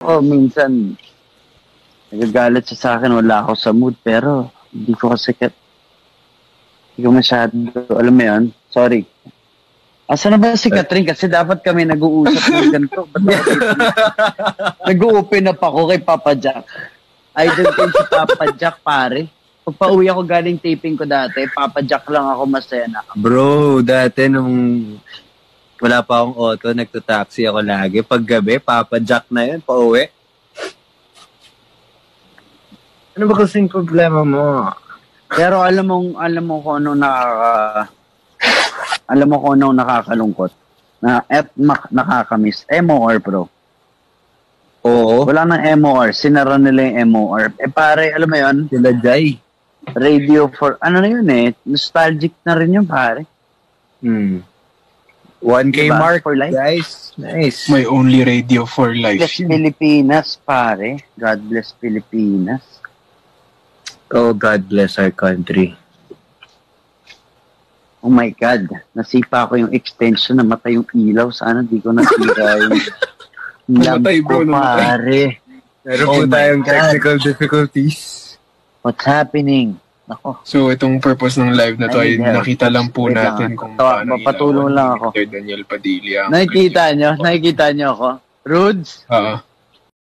ako, minsan, nagagalit siya sa akin, wala ako sa mood, pero hindi ko masyado, alam mo yun, sorry. Asa na ba si Catherine? Kasi dapat kami nag-uusap ng ganito. Nag-open up ako kay Papa Jack. Idol ko si Papa Jack, pare. Pag pauwi ako galing taping ko dati, Papa Jack lang ako masaya na. Bro, dati nung wala pa akong auto, nagtataxi ako lagi. Pag gabi, Papa Jack na yun, pauwi. Ano ba kasing problema mo? Pero alam mo kung ano nakakalungkot. Nakakamiss. MOR, bro. Oo. Wala nang MOR. Sinara nila yung MOR. Pare, alam mo yun? Sila Jai. Radio for, ano na yun nostalgic na rin yun, pare. 1K diba? mark, for life. guys. Nice. My only radio for life. Bless Pilipinas, pare. God bless Pilipinas. Oh, God bless our country. Oh my God. Nasipa ko yung extension, namatay yung ilaw. Sana di ko nasira yung Namatay, bro, ko, pare. Meron po tayong technical difficulties. What's happening? Ako. So, itong purpose ng live na to ay nakita lang po natin kung paano mapatulong lang ako. Dr. Daniel Padilla. Nakikita nyo ako? Rudes?